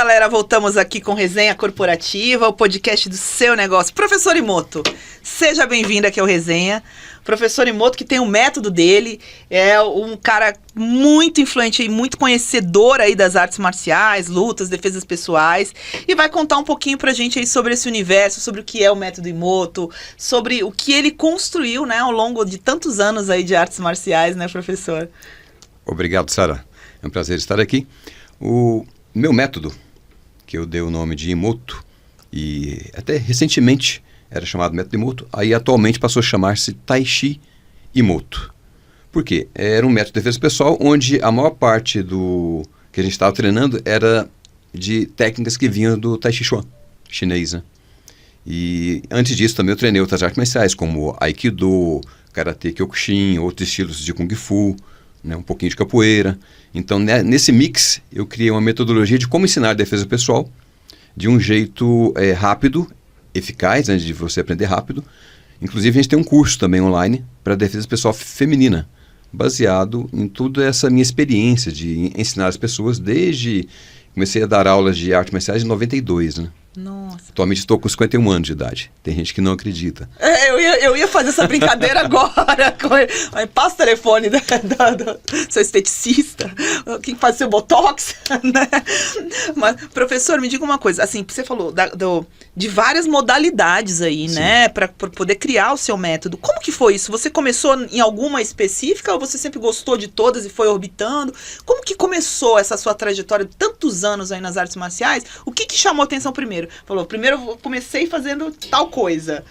galera, voltamos aqui com Resenha Corporativa, o podcast do seu negócio. Professor Imoto, seja bem-vindo aqui ao Resenha. Professor Imoto, que tem o método dele, é um cara muito influente e muito conhecedor aí das artes marciais, lutas, defesas pessoais, e vai contar um pouquinho pra gente aí sobre esse universo, sobre o que é o método Imoto, sobre o que ele construiu, né, ao longo de tantos anos aí de artes marciais, né, professor? Obrigado, Sara. É um prazer estar aqui. O meu método, que eu dei o nome de Imoto, e até recentemente era chamado método Imoto, aí atualmente passou a chamar-se Tai Chi Imoto. Por quê? Era um método de defesa pessoal onde a maior parte do que a gente estava treinando era de técnicas que vinham do Tai Chi Chuan, chinês, né? E antes disso também eu treinei outras artes marciais, como Aikido, Karate Kyokushin, outros estilos de Kung Fu, né, um pouquinho de capoeira. Então, nesse mix, eu criei uma metodologia de como ensinar defesa pessoal de um jeito rápido, eficaz, né, de você aprender rápido. Inclusive, a gente tem um curso também online para defesa pessoal feminina, baseado em toda essa minha experiência de ensinar as pessoas desde... Comecei a dar aulas de artes marciais em 92, né? Nossa. Atualmente estou com 51 anos de idade. Tem gente que não acredita. Eu ia fazer essa brincadeira agora. Passa o telefone do seu esteticista, quem faz seu botox, né? Mas, professor, me diga uma coisa. Assim, você falou de várias modalidades aí, sim, né? Para poder criar o seu método. Como que foi isso? Você começou em alguma específica ou você sempre gostou de todas e foi orbitando? Como que começou essa sua trajetória de tantos anos aí nas artes marciais? O que chamou a atenção primeiro? Falou, primeiro eu comecei fazendo tal coisa.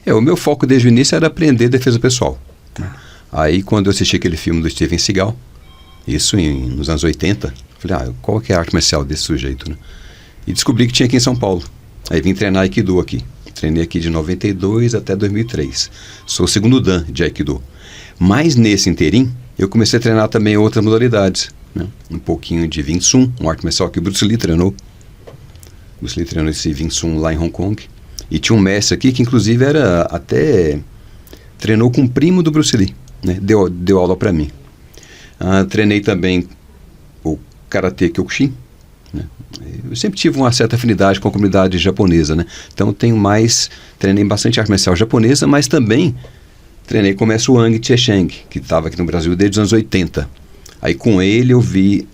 O meu foco desde o início era aprender defesa pessoal. Tá. Aí quando eu assisti aquele filme do Steven Seagal, isso nos anos 80, falei, qual que é a arte marcial desse sujeito, né? E descobri que tinha aqui em São Paulo. Aí vim treinar Aikido aqui. Treinei aqui de 92 até 2003. Sou o segundo Dan de Aikido. Mas nesse interim, eu comecei a treinar também outras modalidades, né? Um pouquinho de Wing Chun, uma arte marcial que o Bruce Lee treinou. Bruce Lee treinou esse Wing Chun lá em Hong Kong. E tinha um mestre aqui que inclusive treinou com o primo do Bruce Lee, né? Deu aula para mim. Treinei também o Karate Kyokushin, né? Eu sempre tive uma certa afinidade com a comunidade japonesa, né? Então treinei bastante arte marcial japonesa, mas também treinei com o mestre Wang Chiesheng, que estava aqui no Brasil desde os anos 80. Aí com ele eu vi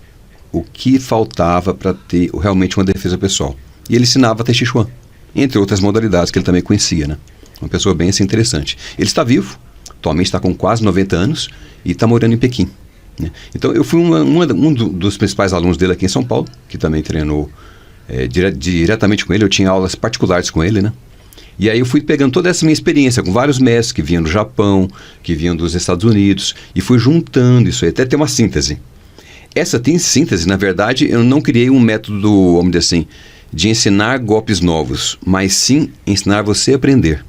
o que faltava para ter realmente uma defesa pessoal. E ele ensinava Tai Chi Chuan, entre outras modalidades que ele também conhecia, né? Uma pessoa bem assim, interessante. Ele está vivo, atualmente está com quase 90 anos e está morando em Pequim, né? Então eu fui um dos principais alunos dele aqui em São Paulo, que também treinou diretamente com ele. Eu tinha aulas particulares com ele, né? E aí eu fui pegando toda essa minha experiência com vários mestres que vinham do Japão, que vinham dos Estados Unidos, e fui juntando isso aí, até ter uma síntese. Essa síntese, na verdade, eu não criei um método, vamos dizer assim, de ensinar golpes novos, mas sim ensinar você a aprender.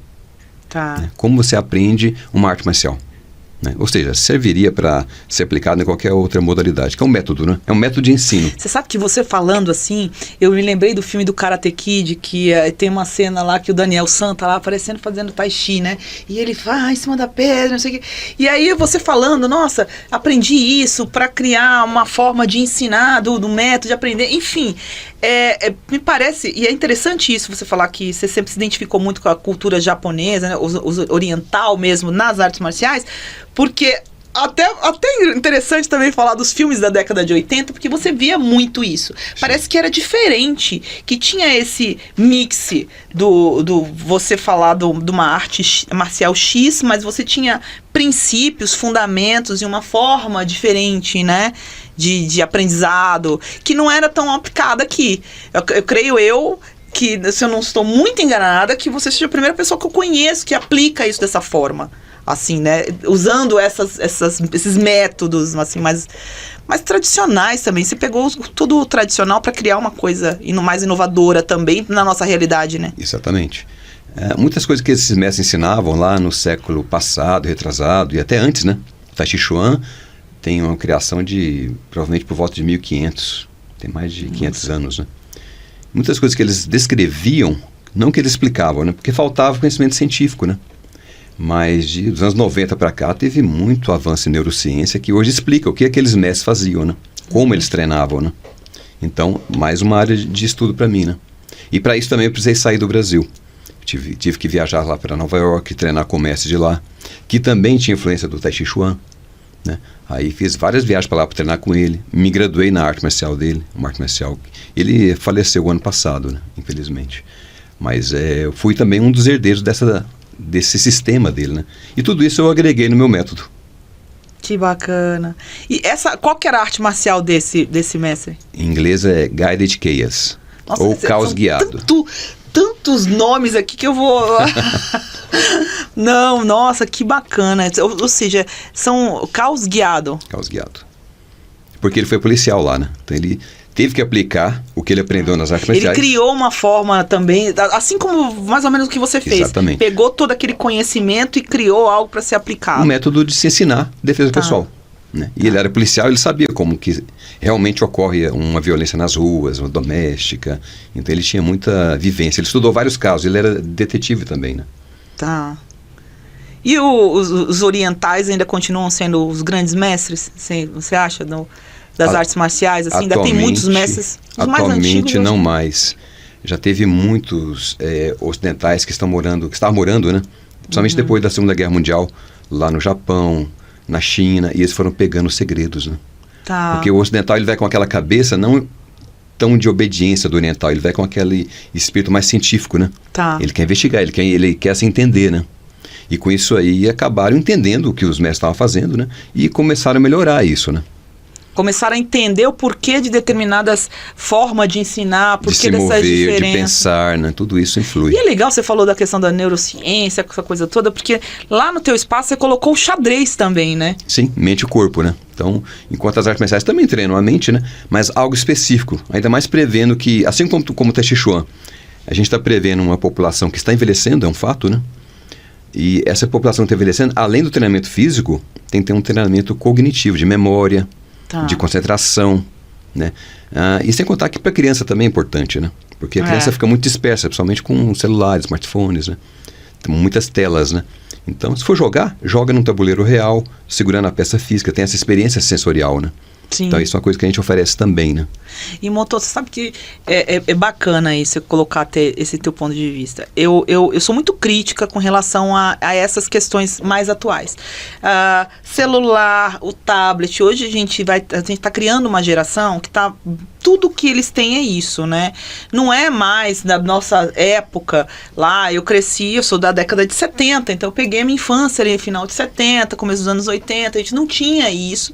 Tá. Né? Como você aprende uma arte marcial. Né? Ou seja, serviria para ser aplicado em qualquer outra modalidade, que é um método, né? É um método de ensino. Você sabe que você falando assim, eu me lembrei do filme do Karate Kid, que tem uma cena lá que o Daniel San tá lá aparecendo fazendo tai chi, né? E ele vai em cima da pedra, não sei o quê. E aí você falando, nossa, aprendi isso para criar uma forma de ensinar, do método de aprender, enfim. Me parece, e é interessante isso, você falar que você sempre se identificou muito com a cultura japonesa, né, oriental mesmo, nas artes marciais, porque até interessante também falar dos filmes da década de 80, porque você via muito isso. Parece que era diferente, que tinha esse mix do você falar de uma arte marcial X, mas você tinha princípios, fundamentos e uma forma diferente, né? De aprendizado, que não era tão aplicada aqui. Eu creio que, se eu não estou muito enganada, que você seja a primeira pessoa que eu conheço que aplica isso dessa forma, assim, né? Usando esses métodos, assim, mais tradicionais também. Você pegou tudo tradicional para criar uma coisa mais inovadora também na nossa realidade, né? Exatamente. Muitas coisas que esses mestres ensinavam lá no século passado, retrasado, e até antes, né? Tai Chi Chuan tem uma criação de, provavelmente por volta de 1500, tem mais de 500 anos, né? Muitas coisas que eles descreviam, não que eles explicavam, né? Porque faltava conhecimento científico, né? Mas dos anos 90 para cá teve muito avanço em neurociência que hoje explica o que aqueles mestres faziam, né? Como eles treinavam, né? Então, mais uma área de estudo para mim, né? E para isso também eu precisei sair do Brasil. Tive que viajar lá para Nova York, treinar comércio de lá, que também tinha influência do Tai Chi Chuan, né? Aí fiz várias viagens para lá para treinar com ele, me graduei na arte marcial dele, uma arte marcial. Ele faleceu o ano passado, né? Infelizmente. Mas eu fui também um dos herdeiros desse sistema dele, né? E tudo isso eu agreguei no meu método. Que bacana. E qual que era a arte marcial desse mestre? Em inglês é Guided Chaos, Nossa, ou Caos Guiado. Tantos nomes aqui que eu vou... Não, nossa, que bacana. Ou seja, são Caos Guiado. Caos Guiado. Porque ele foi policial lá, né? Então ele teve que aplicar o que ele aprendeu nas artes marciais. Ele criou uma forma também, assim como mais ou menos o que você fez. Exatamente. Pegou todo aquele conhecimento e criou algo para ser aplicado. Um método de se ensinar defesa pessoal. Né? E ele era policial, ele sabia como que realmente ocorre uma violência nas ruas, uma doméstica. Então ele tinha muita vivência. Ele estudou vários casos, ele era detetive também, né? Tá. E os orientais ainda continuam sendo os grandes mestres, você acha, das artes marciais? Assim, ainda tem muitos mestres, os mais antigos. Atualmente não mais. Já teve muitos ocidentais que estavam morando, né? Principalmente depois da Segunda Guerra Mundial, lá no Japão, na China, e eles foram pegando os segredos, né? Tá. Porque o ocidental ele vai com aquela cabeça não tão de obediência do oriental, ele vai com aquele espírito mais científico, né? Tá. Ele quer investigar, ele quer se entender, né? E com isso aí acabaram entendendo o que os mestres estavam fazendo, né? E começaram a melhorar isso, né? Começaram a entender o porquê de determinadas formas de ensinar, porquê dessas mover, diferenças. De pensar, né? Tudo isso influi. E é legal, você falou da questão da neurociência, essa coisa toda, porque lá no teu espaço você colocou o xadrez também, né? Sim, mente e corpo, né? Então, enquanto as artes marciais também treinam a mente, né? Mas algo específico, ainda mais prevendo que, assim como o Tai Chi Chuan, a gente está prevendo uma população que está envelhecendo, é um fato, né? E essa população que está envelhecendo, além do treinamento físico, tem que ter um treinamento cognitivo, de memória, de concentração, né? E sem contar que para a criança também é importante, né? Porque a criança fica muito dispersa, principalmente com celulares, smartphones, né? Tem muitas telas, né? Então, se for joga num tabuleiro real, segurando a peça física, tem essa experiência sensorial, né? Sim. Então, isso é uma coisa que a gente oferece também, né? E, Motor, você sabe que é bacana isso, colocar até esse teu ponto de vista. Eu sou muito crítica com relação a essas questões mais atuais. Celular, o tablet, hoje a gente está criando uma geração que está... Tudo que eles têm é isso, né? Não é mais da nossa época lá, eu sou da década de 70, então eu peguei a minha infância ali, final de 70, começo dos anos 80, a gente não tinha isso.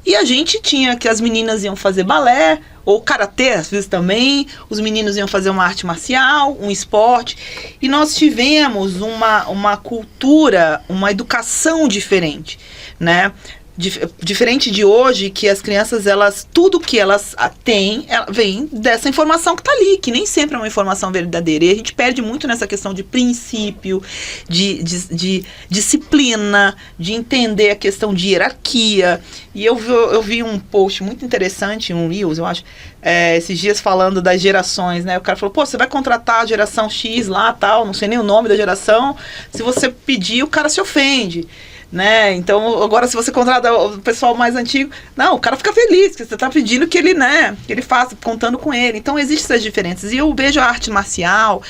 E a gente tinha que as meninas iam fazer balé, ou karatê às vezes também, os meninos iam fazer uma arte marcial, um esporte, e nós tivemos uma cultura, uma educação diferente, né? Diferente de hoje, que as crianças, tudo que elas têm, vem dessa informação que está ali, que nem sempre é uma informação verdadeira. E a gente perde muito nessa questão de princípio, de disciplina, de entender a questão de hierarquia. E eu vi um post muito interessante, um Reels, eu acho, esses dias falando das gerações, né? O cara falou, você vai contratar a geração X lá, tal, não sei nem o nome da geração, se você pedir, o cara se ofende. Né? Então, agora se você contrata o pessoal mais antigo, não, o cara fica feliz, que você está pedindo que ele, né, que ele faça, contando com ele. Então, existem essas diferenças. E eu vejo a arte marcial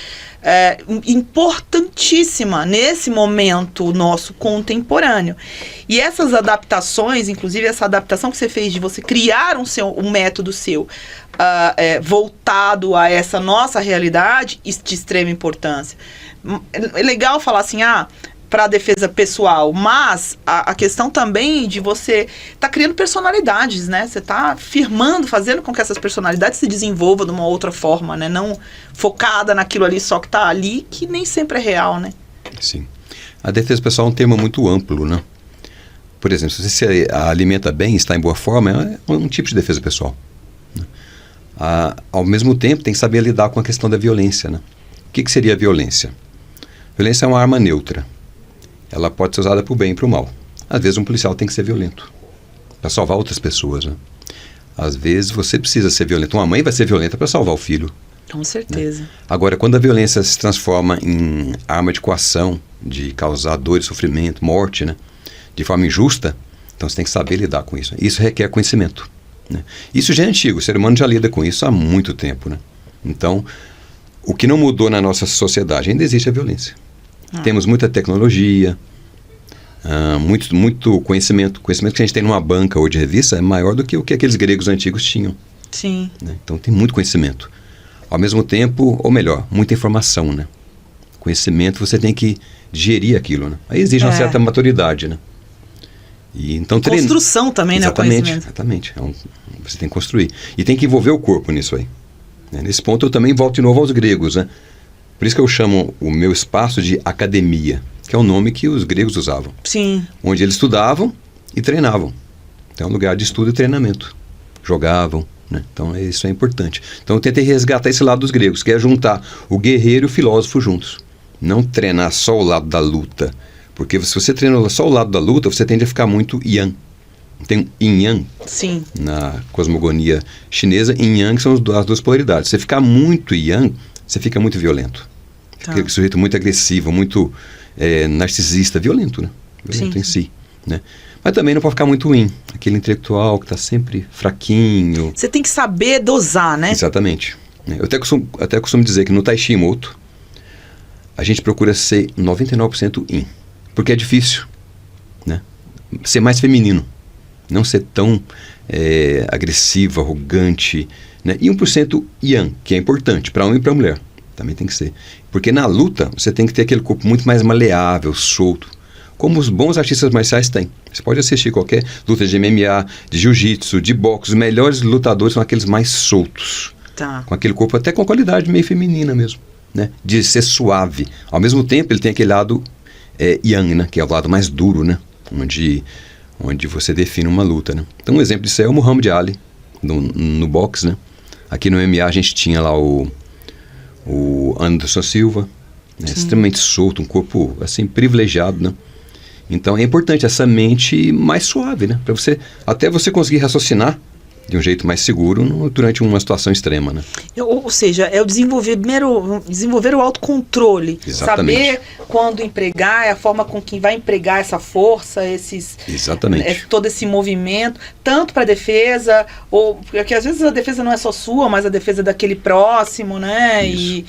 importantíssima nesse momento nosso contemporâneo. E essas adaptações, inclusive essa adaptação que você fez de você criar um método seu voltado a essa nossa realidade, de extrema importância. É legal falar assim, para a defesa pessoal, mas a questão também de você tá criando personalidades, né? Você tá fazendo com que essas personalidades se desenvolvam de uma outra forma, né? Não focada naquilo ali só que tá ali, que nem sempre é real, né? Sim. A defesa pessoal é um termo muito amplo, né? Por exemplo, se você se alimenta bem, está em boa forma, é um tipo de defesa pessoal. Né? Ao mesmo tempo, tem que saber lidar com a questão da violência, né? O que seria a violência? Violência é uma arma neutra. Ela pode ser usada para o bem e para o mal. Às vezes um policial tem que ser violento para salvar outras pessoas, né? Às vezes você precisa ser violento. Uma mãe vai ser violenta para salvar o filho. Com certeza. Né? Agora, quando a violência se transforma em arma de coação, de causar dor e sofrimento, morte, né? De forma injusta, então você tem que saber lidar com isso. Isso requer conhecimento, né? Isso já é antigo, o ser humano já lida com isso há muito tempo, né? Então, o que não mudou na nossa sociedade, ainda existe a violência. Temos muita tecnologia, muito conhecimento. O conhecimento que a gente tem numa banca ou de revista é maior do que o que aqueles gregos antigos tinham. Sim. Né? Então, tem muito conhecimento. Ao mesmo tempo, ou melhor, muita informação, né? Conhecimento, você tem que digerir aquilo, né? Aí exige uma certa maturidade, né? E, então, construção também, né? O conhecimento. Exatamente. Você tem que construir. E tem que envolver o corpo nisso aí. Né? Nesse ponto, eu também volto de novo aos gregos, né? Por isso que eu chamo o meu espaço de academia, que é o nome que os gregos usavam. Sim. Onde eles estudavam e treinavam. Então, é um lugar de estudo e treinamento. Jogavam, né? Então, isso é importante. Então, eu tentei resgatar esse lado dos gregos, que é juntar o guerreiro e o filósofo juntos. Não treinar só o lado da luta. Porque se você treina só o lado da luta, você tende a ficar muito yang. Tem yin-yang. Sim. Na cosmogonia chinesa, yin-yang são as duas polaridades. Se você ficar muito yang, você fica muito violento. Fica um sujeito muito agressivo, muito narcisista, violento, né? Violento em si, né? Mas também não pode ficar muito yin, aquele intelectual que está sempre fraquinho. Você tem que saber dosar, né? Exatamente. Eu até costumo dizer que no Tai Chi Moto, a gente procura ser 99% yin, porque é difícil, né? Ser mais feminino, não ser tão agressivo, arrogante, né? E 1% yang, que é importante para homem e para mulher. Também tem que ser. Porque na luta, você tem que ter aquele corpo muito mais maleável, solto. Como os bons artistas marciais têm. Você pode assistir qualquer luta de MMA, de jiu-jitsu, de boxe. Os melhores lutadores são aqueles mais soltos. Com aquele corpo até com a qualidade meio feminina mesmo. Né? De ser suave. Ao mesmo tempo, ele tem aquele lado yang, né? Que é o lado mais duro, né? Onde você define uma luta. Né? Então, um exemplo disso é o Muhammad Ali, no boxe. Né? Aqui no MMA a gente tinha lá o Anderson Silva, né, extremamente solto, um corpo assim privilegiado, né? Então é importante essa mente mais suave, né? Para até você conseguir raciocinar de um jeito mais seguro durante uma situação extrema, né? Ou seja, é o desenvolver o autocontrole. Exatamente. Saber quando empregar, é a forma com que vai empregar essa força, Exatamente. Todo esse movimento, tanto para a defesa, porque às vezes a defesa não é só sua, mas a defesa daquele próximo, né? E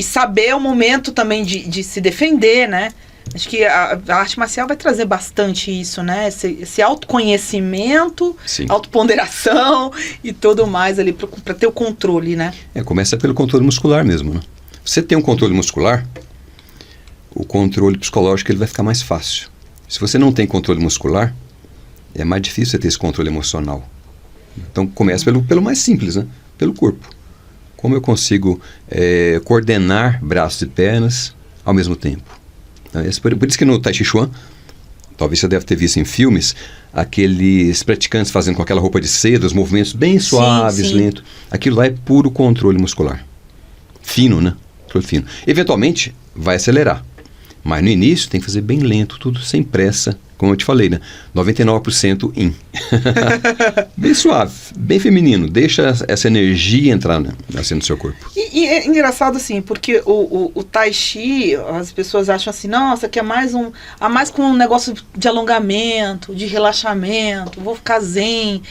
saber o momento também de se defender, né? Acho que a arte marcial vai trazer bastante isso, né? Esse autoconhecimento, autoponderação e tudo mais ali para ter o controle, né? Começa pelo controle muscular mesmo, né? Você tem um controle muscular, o controle psicológico ele vai ficar mais fácil. Se você não tem controle muscular, é mais difícil você ter esse controle emocional. Então começa pelo mais simples, né? Pelo corpo. Como eu consigo coordenar braços e pernas ao mesmo tempo. Por isso que no Tai Chi Chuan, talvez você deve ter visto em filmes, aqueles praticantes fazendo com aquela roupa de seda, os movimentos bem suaves, lentos. Aquilo lá é puro controle muscular. Fino, né? Controle fino. Eventualmente, vai acelerar. Mas no início tem que fazer bem lento, tudo sem pressa. Como eu te falei, né? 99% yin. Bem suave, bem feminino. Deixa essa energia entrar assim, no seu corpo. E é engraçado assim, porque o Tai Chi, as pessoas acham assim, nossa, que é mais com um negócio de alongamento, de relaxamento, vou ficar zen.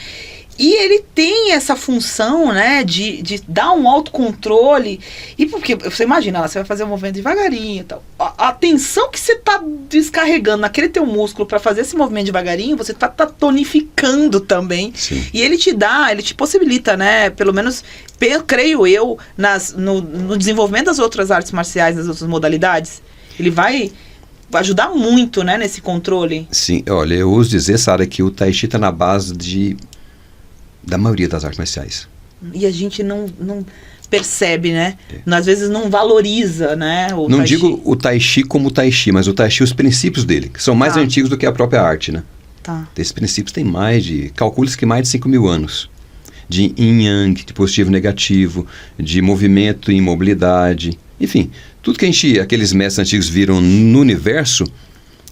E ele tem essa função, né, de dar um autocontrole. E porque, você imagina, você vai fazer um movimento devagarinho e tal. A tensão que você está descarregando naquele teu músculo para fazer esse movimento devagarinho, você está tonificando também. Sim. E ele te possibilita, né, pelo menos, creio eu, no desenvolvimento das outras artes marciais, das outras modalidades. Ele vai ajudar muito, né, nesse controle. Sim, olha, eu uso dizer, Sara, que o Tai Chi está na base da maioria das artes marciais. E a gente não percebe, né? Às vezes não valoriza, né? Não digo o Tai Chi como o Tai Chi, mas o Tai Chi, os princípios dele, que são mais antigos do que a própria arte, né? Esses princípios têm calcula-se que mais de 5.000 anos. De yin-yang, de positivo e negativo, de movimento e imobilidade. Enfim, tudo que aqueles mestres antigos viram no universo,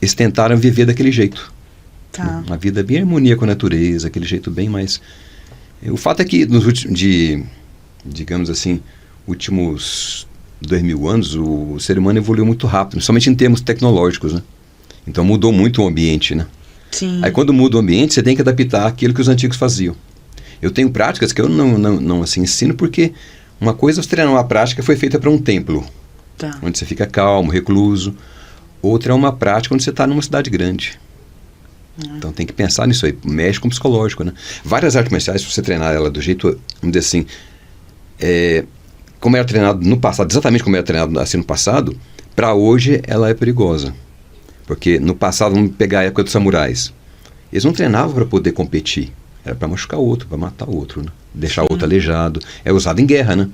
eles tentaram viver daquele jeito. Uma vida bem em harmonia com a natureza, aquele jeito bem mais... O fato é que nos digamos assim, últimos 2.000 anos, o ser humano evoluiu muito rápido, somente em termos tecnológicos, né? Então mudou muito o ambiente, né? Sim. Aí quando muda o ambiente, você tem que adaptar aquilo que os antigos faziam. Eu tenho práticas que eu não assim, ensino porque uma coisa é você treinar uma prática que foi feita para um templo, onde você fica calmo, recluso. Outra é uma prática onde você está numa cidade grande. Então tem que pensar nisso aí, mexe com o psicológico, né? Várias artes marciais, se você treinar ela do jeito, vamos dizer assim, como era treinado no passado, exatamente como era treinado assim no passado, para hoje ela é perigosa. Porque no passado, vamos pegar a época dos samurais, eles não treinavam para poder competir, era para machucar outro, para matar outro, né? Deixar outro aleijado. É usado em guerra, né?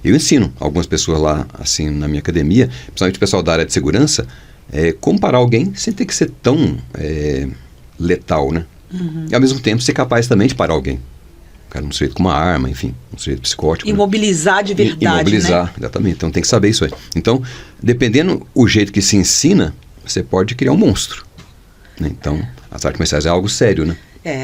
Eu ensino algumas pessoas lá, assim, na minha academia, principalmente o pessoal da área de segurança, como parar alguém sem ter que ser tão letal, né? E ao mesmo tempo ser capaz também de parar alguém. O cara não sujeito com uma arma, enfim, um sujeito psicótico. Imobilizar de verdade, Imobilizar, né? Exatamente. Então tem que saber isso aí. Então, dependendo o jeito que se ensina, você pode criar um monstro, né? Então, as artes marciais é algo sério, né?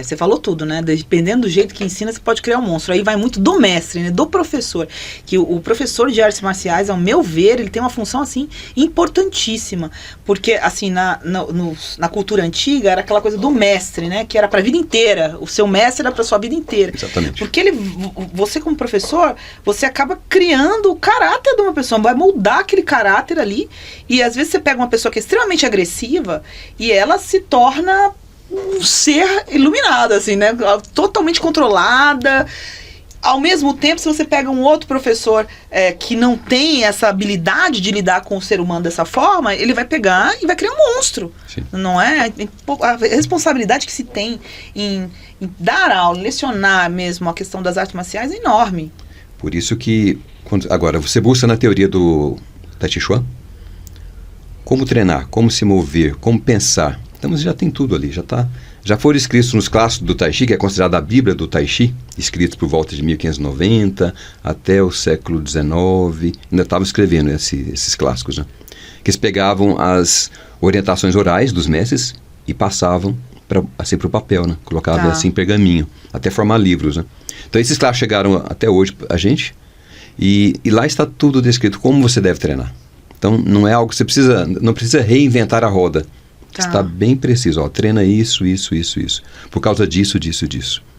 Você falou tudo, né? Dependendo do jeito que ensina, você pode criar um monstro. Aí vai muito do mestre, né? Do professor. Que o professor de artes marciais, ao meu ver, ele tem uma função, assim, importantíssima. Porque, assim, na cultura antiga, era aquela coisa do mestre, né? Que era pra vida inteira. O seu mestre era pra sua vida inteira. Exatamente. Porque você, como professor, você acaba criando o caráter de uma pessoa. Vai moldar aquele caráter ali. E, às vezes, você pega uma pessoa que é extremamente agressiva e ela se torna um ser iluminado, assim, né? Totalmente controlada. Ao mesmo tempo, se você pega um outro professor que não tem essa habilidade de lidar com o ser humano dessa forma, ele vai pegar e vai criar um monstro. Sim. Não é? A responsabilidade que se tem em dar aula, lecionar mesmo a questão das artes marciais é enorme. Por isso que, agora, você busca na teoria do Tai Chi Chuan como treinar, como se mover, como pensar. Então já tem tudo ali, já foram escritos nos clássicos do Tai Chi, que é considerada a Bíblia do Tai Chi, escritos por volta de 1590 até o século XIX, ainda estavam escrevendo esses clássicos, né? Que eles pegavam as orientações orais dos mestres e passavam para o papel, né? Colocavam assim em pergaminho, até formar livros, né? Então esses clássicos chegaram até hoje a gente, e lá está tudo descrito, como você deve treinar. Então não é algo que você não precisa reinventar a roda. Está bem preciso, treina isso, por causa disso,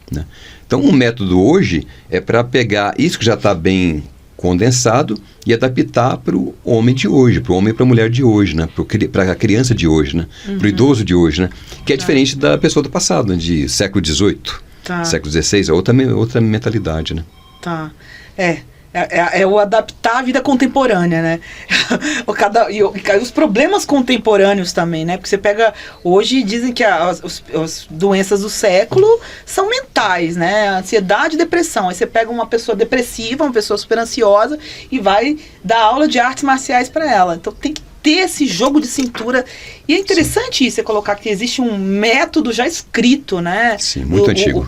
né? Então, o método hoje é para pegar isso que já está bem condensado e adaptar para o homem de hoje, para o homem e para a mulher de hoje, né? Para a criança de hoje, né? Para o idoso de hoje, né? Que é diferente da pessoa do passado, né? De século XVIII, século XVI, é outra mentalidade, né? É o adaptar à vida contemporânea, né? E os problemas contemporâneos também, né? Porque você pega... Hoje dizem que as doenças do século são mentais, né? Ansiedade e depressão. Aí você pega uma pessoa depressiva, uma pessoa super ansiosa e vai dar aula de artes marciais para ela. Então tem que ter esse jogo de cintura. E é interessante isso, você colocar que existe um método já escrito, né? Sim, muito antigo.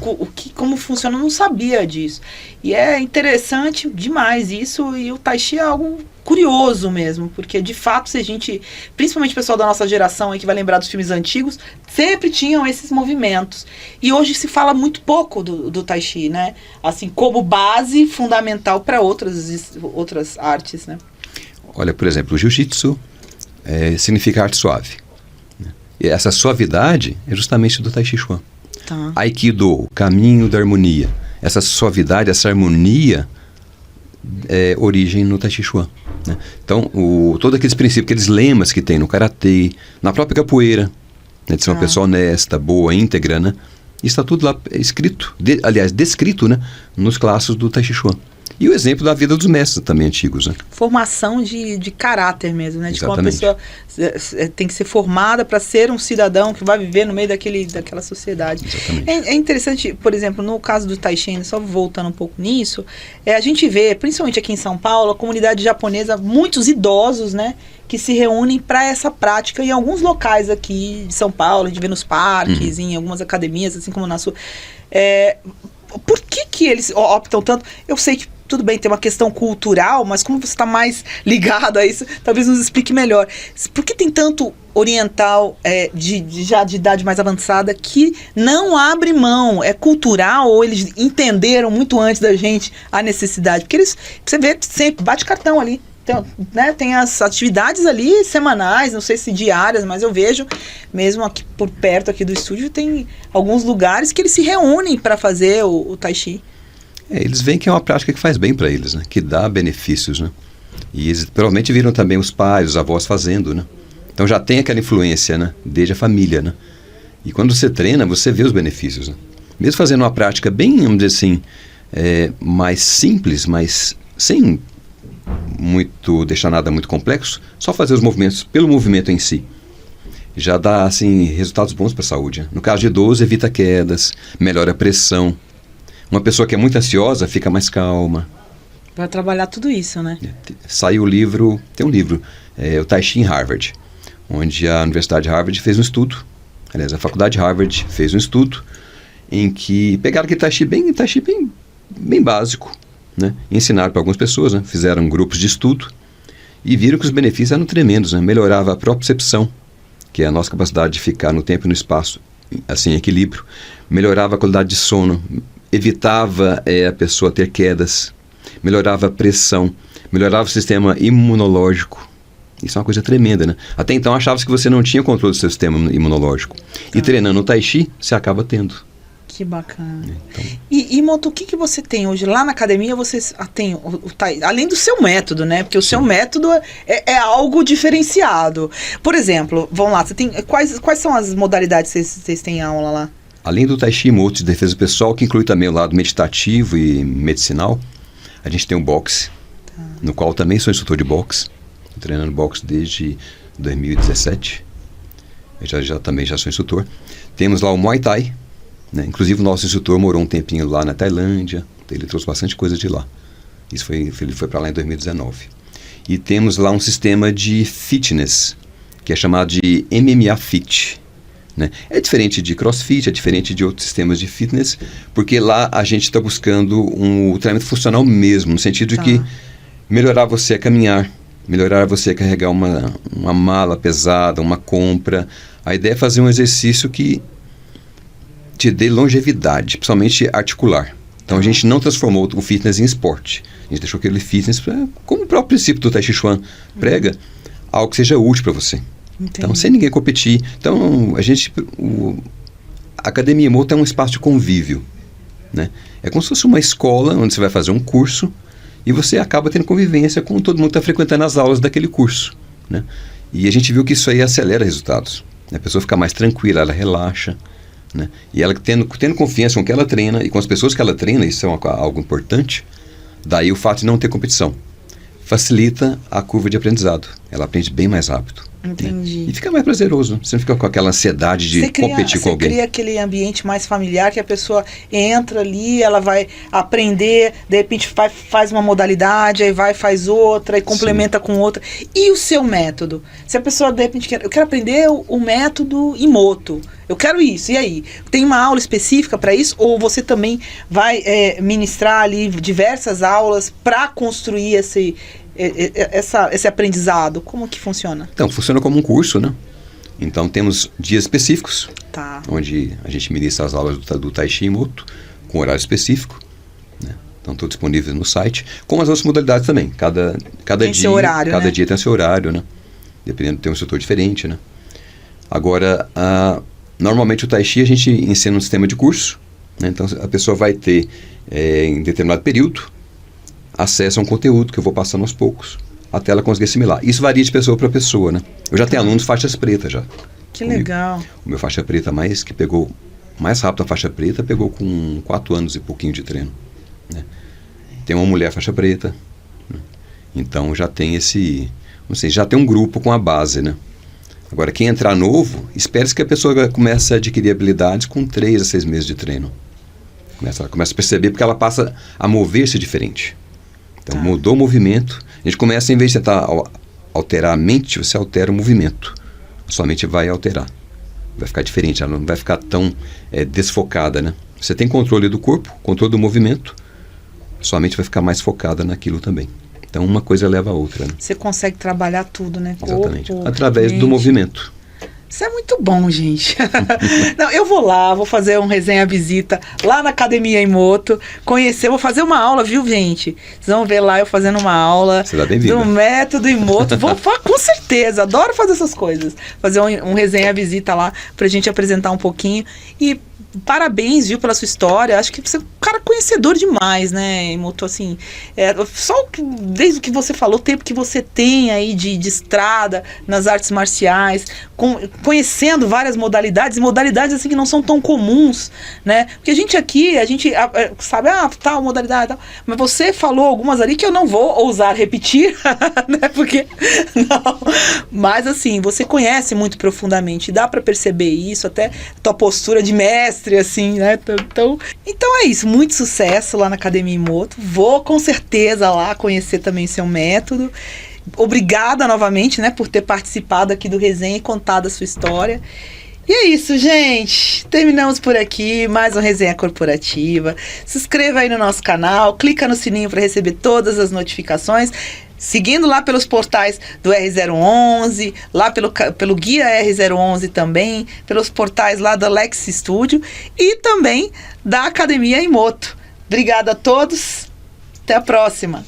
Como funciona, eu não sabia disso. E é interessante demais isso, e o Tai Chi é algo curioso mesmo, porque de fato, se a gente, principalmente o pessoal da nossa geração aí que vai lembrar dos filmes antigos, sempre tinham esses movimentos. E hoje se fala muito pouco do Tai Chi, né? Assim, como base fundamental para outras artes, né? Olha, por exemplo, o Jiu-Jitsu significa arte suave, né? E essa suavidade é justamente do Tai Chi Chuan. Aikido, o caminho da harmonia. Essa suavidade, essa harmonia é origem no Tai Chi Chuan, né? Então, todos aqueles princípios, aqueles lemas que tem no Karatê, na própria capoeira, né, de ser uma pessoa honesta, boa, íntegra, né? Isso está tudo lá escrito, descrito, né, nos clássicos do Tai Chi Chuan. E o exemplo da vida dos mestres também antigos, né? Formação de caráter mesmo, né? De como uma pessoa tem que ser formada para ser um cidadão que vai viver no meio daquela sociedade. É interessante, por exemplo, no caso do Tai Chi, só voltando um pouco nisso, a gente vê, principalmente aqui em São Paulo, a comunidade japonesa, muitos idosos, né? Que se reúnem para essa prática em alguns locais aqui de São Paulo, a gente vê nos parques, em algumas academias, assim como na sua. Por que eles optam tanto? Eu sei que tudo bem, tem uma questão cultural, mas como você está mais ligado a isso, talvez nos explique melhor. Por que tem tanto oriental já de idade mais avançada que não abre mão? É cultural ou eles entenderam muito antes da gente a necessidade? Porque você vê sempre, bate cartão ali. tem as atividades ali semanais, não sei se diárias, mas eu vejo, mesmo aqui por perto aqui do estúdio, tem alguns lugares que eles se reúnem para fazer o Tai Chi. Eles veem que é uma prática que faz bem para eles, né? Que dá benefícios, né? E eles provavelmente viram também os pais, os avós fazendo, né? Então já tem aquela influência, né? Desde a família, né? E quando você treina, você vê os benefícios, né? Mesmo fazendo uma prática bem, vamos dizer assim, mais simples, mas sem deixar nada muito complexo, só fazer os movimentos pelo movimento em si. Já dá, assim, resultados bons para a saúde, né? No caso de idoso, evita quedas, melhora a pressão. Uma pessoa que é muito ansiosa fica mais calma. Para trabalhar tudo isso, né? Saiu o livro, tem um livro, o Tai Chi em Harvard, onde a Universidade de Harvard fez um estudo, aliás, a Faculdade de Harvard fez um estudo em que pegaram aquele Tai Chi bem básico, né? E ensinaram para algumas pessoas, né? Fizeram grupos de estudo e viram que os benefícios eram tremendos, né? Melhorava a propriocepção, que é a nossa capacidade de ficar no tempo e no espaço, assim, em equilíbrio. Melhorava a qualidade de sono, evitava a pessoa ter quedas, melhorava a pressão, melhorava o sistema imunológico. Isso é uma coisa tremenda, né? Até então achava-se que você não tinha controle do seu sistema imunológico. E treinando o Tai Chi, você acaba tendo. Que bacana. Então... E Moto, o que você tem hoje? Lá na academia vocês têm o Tai, além do seu método, né? Porque o seu método é algo diferenciado. Por exemplo, vamos lá, você tem, quais são as modalidades que vocês têm aula lá? Além do Tai Chi Moto de defesa pessoal, que inclui também o lado meditativo e medicinal, a gente tem o boxe, no qual também sou instrutor de boxe. Estou treinando boxe desde 2017. Eu também já sou instrutor. Temos lá o Muay Thai, né? Inclusive o nosso instrutor morou um tempinho lá na Tailândia, ele trouxe bastante coisa de lá. Ele foi para lá em 2019. E temos lá um sistema de fitness, que é chamado de MMA Fit. Né? É diferente de CrossFit, é diferente de outros sistemas de fitness, porque lá a gente está buscando um treinamento funcional mesmo, no sentido de que melhorar você a caminhar, melhorar você a carregar uma mala pesada, uma compra. A ideia é fazer um exercício que te dê longevidade, principalmente articular. Então a gente não transformou o fitness em esporte. A gente deixou aquele fitness, como o próprio princípio do Tai Chi Chuan prega, algo que seja útil para você. Entendi. Então, sem ninguém competir. Então, a Academia Moto é um espaço de convívio, né? É como se fosse uma escola onde você vai fazer um curso e você acaba tendo convivência com todo mundo que está frequentando as aulas daquele curso, né? E a gente viu que isso aí acelera resultados. A pessoa fica mais tranquila, ela relaxa, né? E ela tendo confiança com o que ela treina e com as pessoas que ela treina, isso é algo importante. Daí o fato de não ter competição facilita a curva de aprendizado. Ela aprende bem mais rápido. Entendi. E fica mais prazeroso. Você não fica com aquela ansiedade de competir com alguém. Você cria aquele ambiente mais familiar que a pessoa entra ali, ela vai aprender, de repente faz uma modalidade, aí faz outra e complementa com outra. E o seu método? Se a pessoa de repente eu quero aprender o método Emoto, eu quero isso, e aí? Tem uma aula específica para isso? Ou você também vai ministrar ali diversas aulas para construir esse aprendizado? Como que funciona? Então, funciona como um curso, né? Então, temos dias específicos, onde a gente ministra as aulas do Tai Chi Emoto, com horário específico, né? Então, estão disponíveis no site, com as outras modalidades também. Cada tem dia, seu horário, cada né? dia tem seu horário, né? Dependendo, tem um setor diferente, né? Agora, normalmente o Tai Chi a gente ensina um sistema de curso, né? Então, a pessoa vai ter, em determinado período, acesso a um conteúdo que eu vou passando aos poucos, até ela conseguir assimilar. Isso varia de pessoa para pessoa, né? Eu já tenho alunos faixas pretas já. Que legal. O meu faixa preta que pegou mais rápido a faixa preta, pegou com 4 anos e pouquinho de treino, né? Tem uma mulher faixa preta, né? Então já tem já tem um grupo com a base, né? Agora, quem entrar novo, espere-se que a pessoa comece a adquirir habilidades com 3 a 6 meses de treino. Ela começa a perceber, porque ela passa a mover-se diferente. Então, mudou o movimento. A gente começa, em vez de tentar alterar a mente, você altera o movimento. Sua mente vai alterar. Vai ficar diferente, ela não vai ficar tão desfocada, né? Você tem controle do corpo, controle do movimento. Sua mente vai ficar mais focada naquilo também. Então, uma coisa leva a outra, né? Você consegue trabalhar tudo, né? Exatamente. Corpo, através mente. do movimento. Isso é muito bom, gente. Não, eu vou lá, vou fazer um resenha visita lá na Academia Imoto, conhecer, vou fazer uma aula, viu, gente? Vocês vão ver lá eu fazendo uma aula do método Imoto. Vou, com certeza, adoro fazer essas coisas. Fazer um resenha visita lá pra gente apresentar um pouquinho. E parabéns, viu, pela sua história. Acho que você é um cara conhecedor demais, né, Imoto? Assim, só desde o que você falou, o tempo que você tem aí de estrada nas artes marciais, conhecendo várias modalidades assim que não são tão comuns, né? Porque a gente sabe, tal modalidade, tal. Mas você falou algumas ali que eu não vou ousar repetir, né? Porque, não. Mas, assim, você conhece muito profundamente, dá pra perceber isso, até tua postura de mestre, assim, né? Então é isso, muito sucesso lá na Academia Imoto. Vou com certeza lá conhecer também seu método. Obrigada novamente, né, por ter participado aqui do resenha e contado a sua história. E é isso, gente. Terminamos por aqui mais uma resenha corporativa. Se inscreva aí no nosso canal, clica no sininho para receber todas as notificações. Seguindo lá pelos portais do R011, lá pelo Guia R011 também, pelos portais lá do Alex Studio e também da Academia Imoto. Obrigada a todos. Até a próxima.